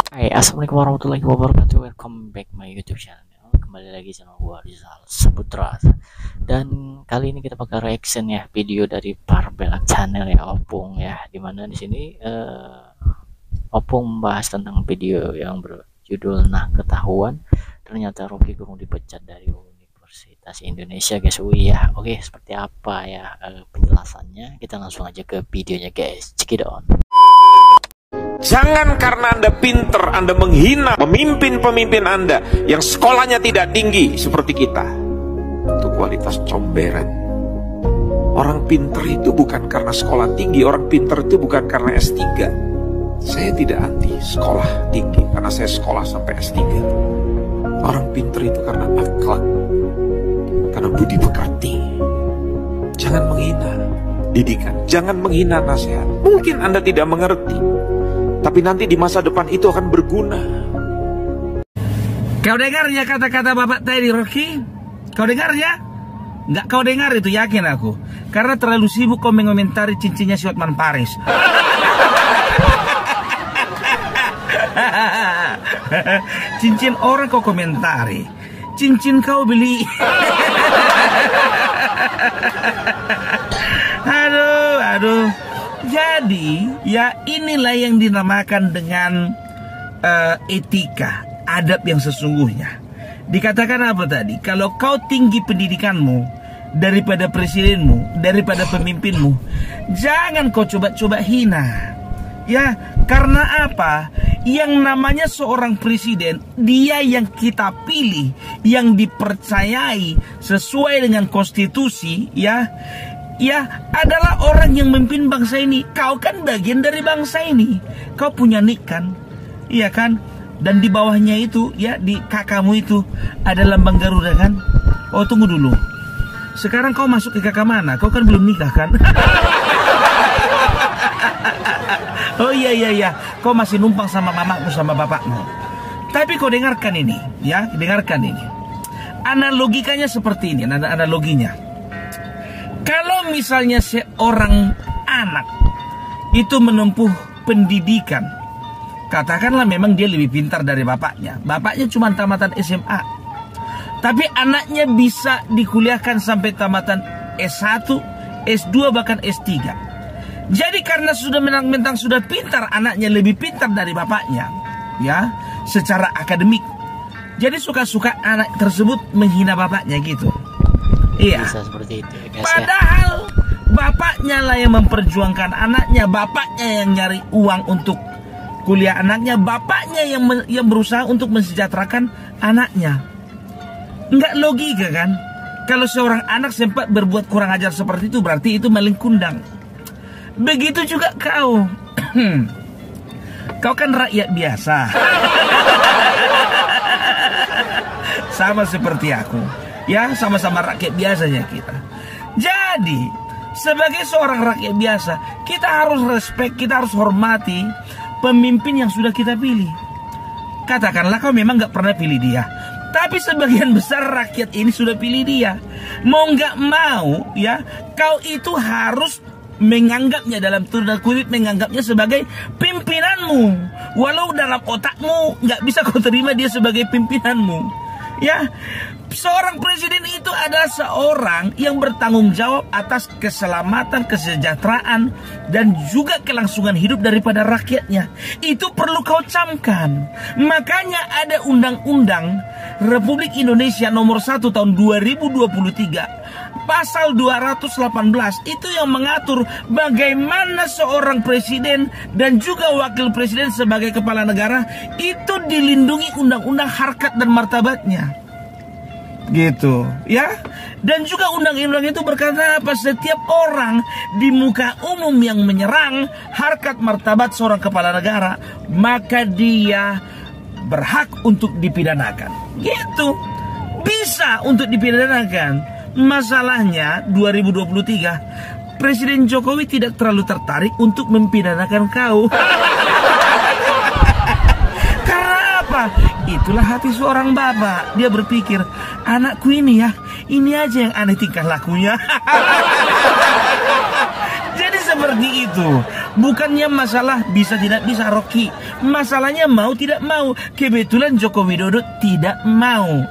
Hai, assalamualaikum warahmatullahi wabarakatuh. Welcome back my YouTube channel. Kembali lagi sama gua Rizal Saputra. Dan kali ini kita bakal reaction ya video dari Parbelak Channel ya, Opung ya. Dimana di sini Opung membahas tentang video yang berjudul Nah Ketahuan ternyata Rocky Gerung dipecat dari Universitas Indonesia guys. Ya. Oke, seperti apa ya penjelasannya? Kita langsung aja ke videonya guys. Check it out. Jangan karena Anda pinter, Anda menghina pemimpin-pemimpin Anda yang sekolahnya tidak tinggi seperti kita. Itu kualitas comberan. Orang pinter itu bukan karena sekolah tinggi, orang pinter itu bukan karena S3. Saya tidak anti sekolah tinggi, karena saya sekolah sampai S3. Orang pinter itu karena akhlak, karena budi pekerti. Jangan menghina didikan, jangan menghina nasihat. Mungkin Anda tidak mengerti, tapi nanti di masa depan itu akan berguna. Kau dengar ya kata-kata Bapak tadi, Rocky? Kau dengar ya? Nggak kau dengar itu, yakin aku. Karena terlalu sibuk kau mengomentari cincinnya si Hotman Paris. Cincin orang kau komentari, cincin kau beli. Aduh. Jadi, ya inilah yang dinamakan dengan etika, adab yang sesungguhnya. Dikatakan apa tadi? Kalau kau tinggi pendidikanmu daripada presidenmu, daripada pemimpinmu, jangan kau coba-coba hina. Ya, karena apa? Yang namanya seorang presiden, dia yang kita pilih, yang dipercayai sesuai dengan konstitusi, ya adalah orang yang memimpin bangsa ini. Kau kan bagian dari bangsa ini. Kau punya nik kan? Iya kan? Dan di bawahnya itu, ya di kakakmu itu ada lambang Garuda kan? Oh tunggu dulu. Sekarang kau masuk ke kakak mana? Kau kan belum nikah kan? Oh iya. Kau masih numpang sama mamamu sama bapakmu. Tapi kau dengarkan ini, ya, dengarkan ini. Analogikanya seperti ini, analoginya. Kalau misalnya seorang anak itu menempuh pendidikan, katakanlah memang dia lebih pintar dari bapaknya. Bapaknya cuma tamatan SMA, tapi anaknya bisa dikuliahkan sampai tamatan S1, S2, bahkan S3. Jadi karena sudah mentang-mentang sudah pintar, anaknya lebih pintar dari bapaknya, ya, secara akademik. Jadi suka-suka anak tersebut menghina bapaknya gitu. Iya. Bisa seperti itu ya guys. Padahal bapaknya lah yang memperjuangkan anaknya, bapaknya yang nyari uang untuk kuliah anaknya, bapaknya yang berusaha untuk mensejahterakan anaknya. Nggak logika kan? Kalau seorang anak sempat berbuat kurang ajar seperti itu, berarti itu maling kundang. Begitu juga kau. Kau kan rakyat biasa. Sama seperti aku. Ya, sama-sama rakyat biasanya kita. Jadi, sebagai seorang rakyat biasa, kita harus respect, kita harus hormati pemimpin yang sudah kita pilih. Katakanlah kau memang gak pernah pilih dia, tapi sebagian besar rakyat ini sudah pilih dia. Mau gak mau, ya, kau itu harus menganggapnya, dalam tanda kutip menganggapnya sebagai pimpinanmu. Walau dalam otakmu gak bisa kau terima dia sebagai pimpinanmu. Ya, seorang presiden itu adalah seorang yang bertanggung jawab atas keselamatan, kesejahteraan, dan juga kelangsungan hidup daripada rakyatnya. Itu perlu kau camkan. Makanya ada Undang-Undang Republik Indonesia nomor 1 tahun 2023, pasal 218, itu yang mengatur bagaimana seorang presiden dan juga wakil presiden sebagai kepala negara itu dilindungi undang-undang harkat dan martabatnya. Gitu, ya. Dan juga undang-undang itu berkata apa? Setiap orang di muka umum yang menyerang harkat martabat seorang kepala negara, maka dia berhak untuk dipidanakan. Gitu. Bisa untuk dipidanakan. Masalahnya 2023 Presiden Jokowi tidak terlalu tertarik untuk mempidanakan kau. Karena apa? Itulah hati seorang bapak. Dia berpikir, anakku ini ya, ini aja yang aneh tingkah lakunya. Jadi seperti itu. Bukannya masalah bisa tidak bisa, Rocky. Masalahnya mau tidak mau. Kebetulan Joko Widodo tidak mau.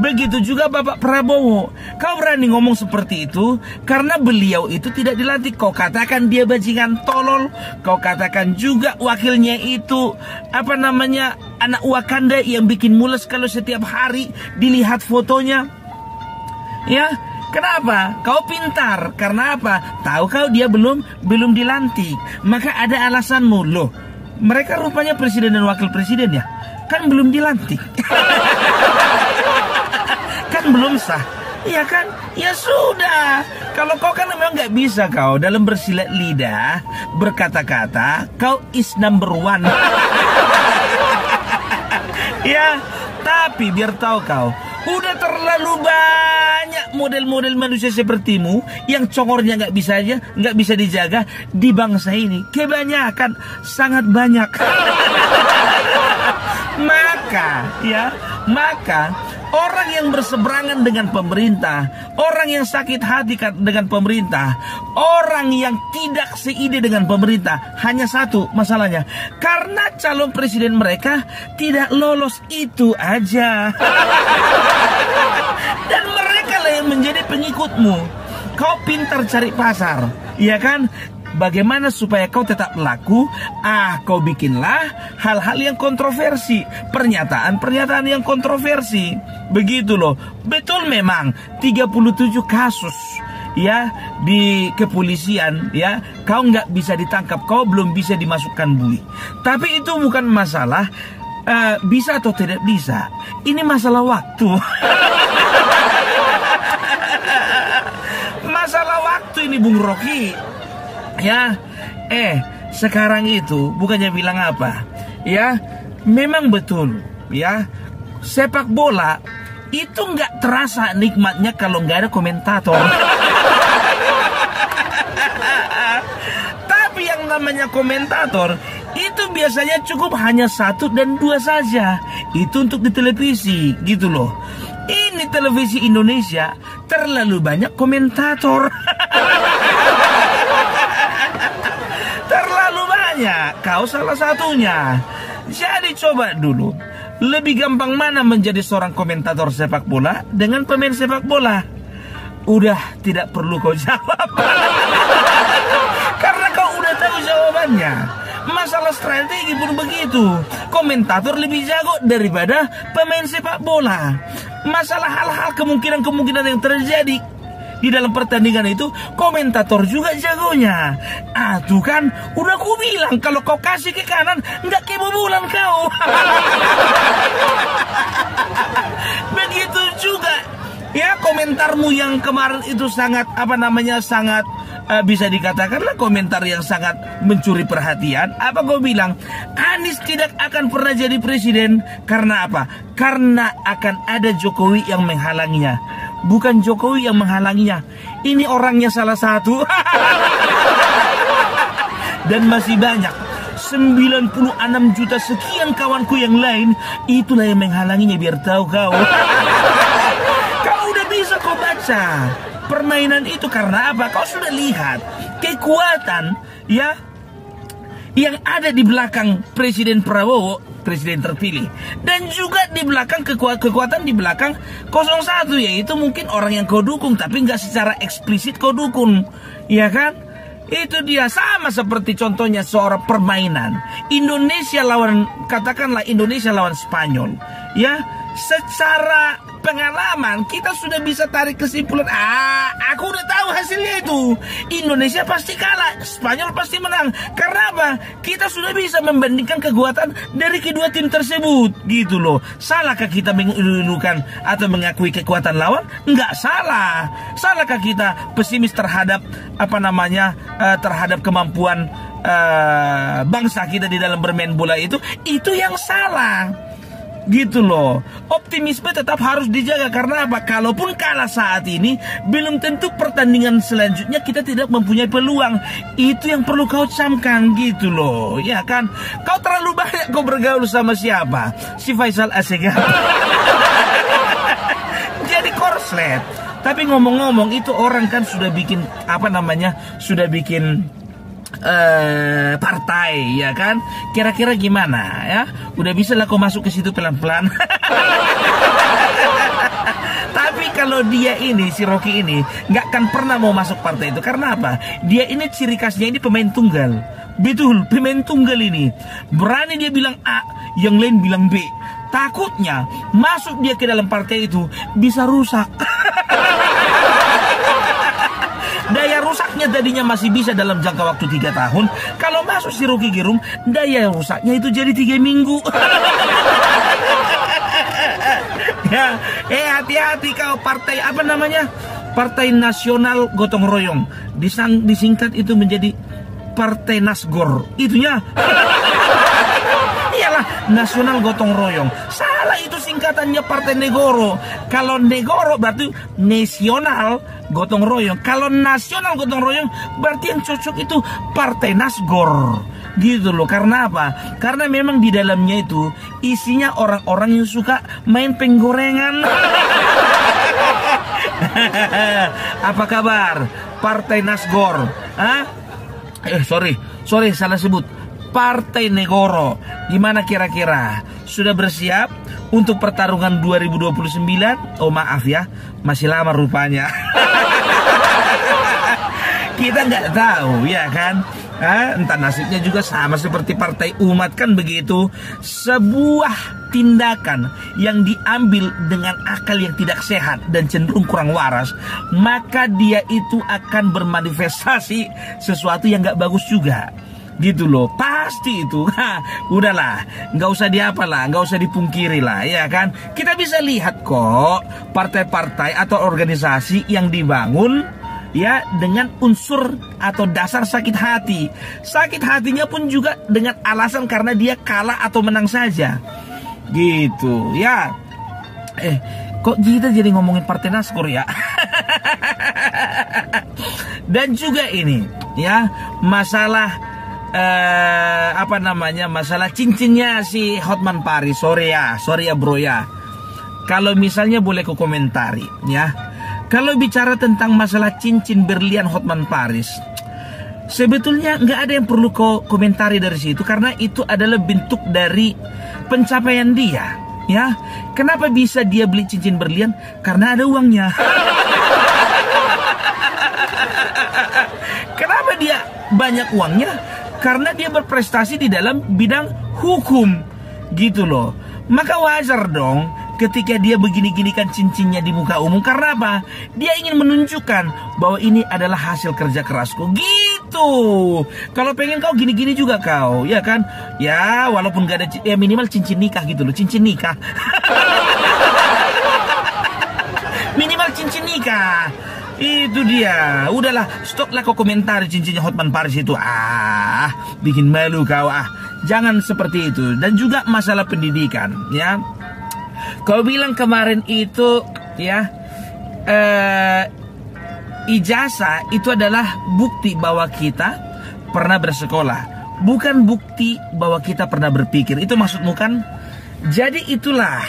Begitu juga Bapak Prabowo. Kau berani ngomong seperti itu karena beliau itu tidak dilantik. Kau katakan dia bajingan tolol. Kau katakan juga wakilnya itu anak Wakanda yang bikin mules kalau setiap hari dilihat fotonya. Ya, kenapa? Kau pintar. Karena apa? Tahu kau dia belum dilantik. Maka ada alasanmu. Loh, mereka rupanya presiden dan wakil presiden ya. Kan belum dilantik. Kan belum sah. Iya kan? Ya sudah. Kalau kau kan memang nggak bisa kau dalam bersilat lidah berkata-kata kau is number one. Ya, tapi biar tahu kau, udah terlalu banyak model-model manusia sepertimu yang congornya nggak bisa dijaga di bangsa ini. Kebanyakan, sangat banyak. Maka orang yang berseberangan dengan pemerintah, orang yang sakit hati dengan pemerintah, orang yang tidak seide dengan pemerintah, hanya satu masalahnya, karena calon presiden mereka tidak lolos, itu aja. Dan mereka lah yang menjadi pengikutmu. Kau pintar cari pasar, ya kan? Bagaimana supaya kau tetap laku? Kau bikinlah hal-hal yang kontroversi, pernyataan-pernyataan yang kontroversi. Begitu loh. Betul memang 37 kasus ya di kepolisian ya, kau nggak bisa ditangkap, kau belum bisa dimasukkan bui. Tapi itu bukan masalah bisa atau tidak bisa. Ini masalah waktu. Masalah waktu ini Bung Rocky. Ya, sekarang itu bukannya bilang apa? Ya, memang betul. Ya, sepak bola itu nggak terasa nikmatnya kalau nggak ada komentator. Tapi yang namanya komentator itu biasanya cukup hanya 1 dan 2 saja. Itu untuk di televisi, gitu loh. Ini televisi Indonesia terlalu banyak komentator. Terlalu banyak. Kau salah satunya. Jadi coba dulu, lebih gampang mana menjadi seorang komentator sepak bola dengan pemain sepak bola? Udah tidak perlu kau jawab. Karena kau udah tahu jawabannya. Masalah strategi pun begitu. Komentator lebih jago daripada pemain sepak bola. Masalah hal-hal kemungkinan-kemungkinan yang terjadi di dalam pertandingan itu, komentator juga jagonya. Tuh kan, udah ku bilang kalau kau kasih ke kanan, nggak kebobolan kau. Begitu juga, ya komentarmu yang kemarin itu sangat sangat bisa dikatakanlah komentar yang sangat mencuri perhatian. Apa kau bilang? Anies tidak akan pernah jadi presiden. Karena apa? Karena akan ada Jokowi yang menghalanginya. Bukan Jokowi yang menghalanginya. Ini orangnya salah satu. Dan masih banyak 96 juta sekian kawanku yang lain. Itulah yang menghalanginya, biar tahu kau. Kau udah bisa kau baca permainan itu. Karena apa? Kau sudah lihat kekuatan ya yang ada di belakang Presiden Prabowo, presiden terpilih, dan juga di belakang kekuatan di belakang 01, yaitu mungkin orang yang kau dukung tapi nggak secara eksplisit kau dukung, ya kan? Itu dia, sama seperti contohnya seorang permainan Indonesia lawan, katakanlah Indonesia lawan Spanyol, ya. Secara pengalaman kita sudah bisa tarik kesimpulan, aku udah tahu hasilnya itu. Indonesia pasti kalah, Spanyol pasti menang. Karena apa? Kita sudah bisa membandingkan kekuatan dari kedua tim tersebut, gitu loh. Salahkah kita mengeluhkan atau mengakui kekuatan lawan? Enggak salah. Salahkah kita pesimis terhadap terhadap kemampuan bangsa kita di dalam bermain bola itu? Itu yang salah. Gitu loh. Optimisme tetap harus dijaga. Karena apa? Kalaupun kalah saat ini, belum tentu pertandingan selanjutnya kita tidak mempunyai peluang. Itu yang perlu kau camkan, gitu loh. Ya kan? Kau terlalu banyak kau bergaul sama siapa? Si Faisal Assegaf. Jadi korslet. Tapi ngomong-ngomong, itu orang kan sudah bikin sudah bikin partai, ya kan? Kira-kira gimana ya? Udah bisa lah kau masuk ke situ pelan-pelan. Tapi kalau dia ini, si Rocky ini, nggak akan pernah mau masuk partai itu. Karena apa? Dia ini ciri khasnya ini pemain tunggal. Betul, pemain tunggal ini. Berani dia bilang A, yang lain bilang B. Takutnya masuk dia ke dalam partai itu bisa rusak. Daya rusaknya tadinya masih bisa dalam jangka waktu 3 tahun. Kalau masuk si Rocky Gerung, daya rusaknya itu jadi 3 minggu. Ya, hati-hati kau partai apa namanya? Partai Nasional Gotong Royong. Disingkat itu menjadi Partai Nasgor. Itunya. Iyalah, Nasional Gotong Royong. Salah itu singkatannya Partai Negoro. Kalau Negoro berarti Nasional Gotong Royong. Kalau Nasional Gotong Royong berarti yang cocok itu Partai Nasgor. Gitu loh. Karena apa? Karena memang di dalamnya itu isinya orang-orang yang suka main penggorengan. Apa kabar? Partai Nasgor. Hah? Sorry salah sebut. Partai Negoro. Gimana kira-kira? Sudah bersiap untuk pertarungan 2029? Oh maaf ya, masih lama rupanya. Kita nggak tahu ya kan? Entah nasibnya juga sama seperti Partai Umat kan begitu. Sebuah tindakan yang diambil dengan akal yang tidak sehat dan cenderung kurang waras, maka dia itu akan bermanifestasi sesuatu yang nggak bagus juga. Gitu loh, pasti itu. Udahlah, nggak usah diapalah, nggak usah dipungkiri lah, ya kan? Kita bisa lihat kok partai-partai atau organisasi yang dibangun ya dengan unsur atau dasar sakit hati. Sakit hatinya pun juga dengan alasan karena dia kalah atau menang saja. Gitu ya. Kok kita jadi ngomongin Partai Nasgor ya? Dan juga ini ya, masalah masalah cincinnya si Hotman Paris. Sorry ya bro ya. Kalau misalnya boleh ku komentari ya. Kalau bicara tentang masalah cincin berlian Hotman Paris, sebetulnya nggak ada yang perlu kau komentari dari situ, karena itu adalah bentuk dari pencapaian dia. Ya, kenapa bisa dia beli cincin berlian? Karena ada uangnya. Kenapa dia banyak uangnya? Karena dia berprestasi di dalam bidang hukum, gitu loh. Maka wajar dong ketika dia begini-ginikan cincinnya di muka umum. Karena apa? Dia ingin menunjukkan bahwa ini adalah hasil kerja kerasku. Gitu. Kalau pengen kau gini-gini juga kau, ya kan? Ya walaupun gak ada, ya minimal cincin nikah gitu loh. Cincin nikah. Minimal cincin nikah. Itu dia. Udahlah, stoplah kau komentari cincinnya Hotman Paris itu. Bikin malu kau. Jangan seperti itu. Dan juga masalah pendidikan, ya. Kau bilang kemarin itu ya, ijazah itu adalah bukti bahwa kita pernah bersekolah, bukan bukti bahwa kita pernah berpikir. Itu maksudmu kan? Jadi itulah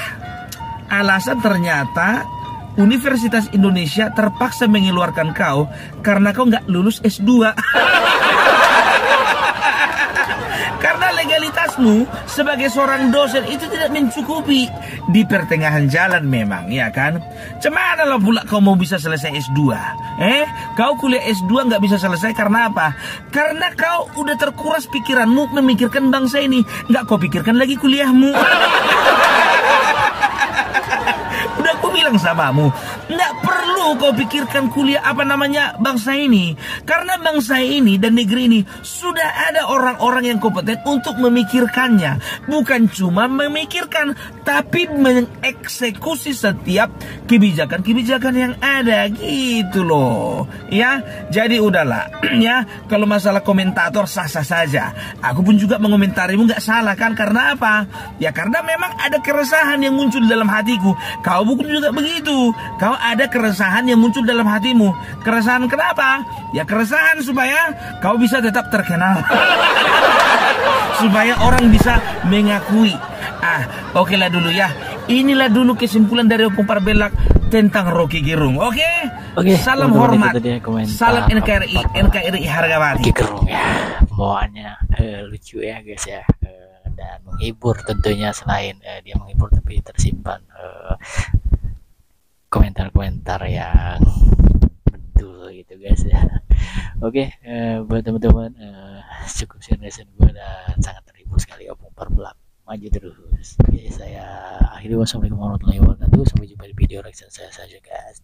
alasan ternyata Universitas Indonesia terpaksa mengeluarkan kau karena kau nggak lulus S2. Karena legalitasmu sebagai seorang dosen itu tidak mencukupi. Di pertengahan jalan memang, ya kan? Cemana lah pula kau mau bisa selesai S2? Kau kuliah S2 nggak bisa selesai karena apa? Karena kau udah terkuras pikiranmu memikirkan bangsa ini. Nggak kau pikirkan lagi kuliahmu. Udah aku bilang samamu, nggak perlu kau pikirkan kuliah bangsa ini. Karena bangsa ini dan negeri ini sudah ada orang-orang yang kompeten untuk memikirkannya. Bukan cuma memikirkan, tapi mengeksekusi setiap kebijakan-kebijakan yang ada, gitu loh. Ya, jadi udahlah. Ya, kalau masalah komentator sah-sah saja. Aku pun juga mengomentarimu nggak salah kan? Karena apa? Ya karena memang ada keresahan yang muncul dalam hatiku. Kau bukan juga begitu. Kau ada keresahan yang muncul dalam hatimu. Keresahan kenapa? Ya keresahan supaya kau bisa tetap terkenal. Supaya orang bisa mengakui. Oke lah dulu ya. Inilah dulu kesimpulan dari Opung Parbelak tentang Rocky Gerung. Oke? Oke, Salam teman-teman, hormat. itu tadi komentar Salam NKRI, NKRI harga mati. Ki Gerung ya, pembawaannya lucu ya guys ya, dan menghibur tentunya. Selain dia menghibur, tapi tersimpan komentar-komentar yang betul gitu guys ya. Oke, buat teman-teman, cukup seriusan gue dan sangat terhibur sekali Opung Parbelak maju terus. Oke, saya akhiri, wassalamualaikum warahmatullahi wabarakatuh. Sampai jumpa di video reaction saya saja guys.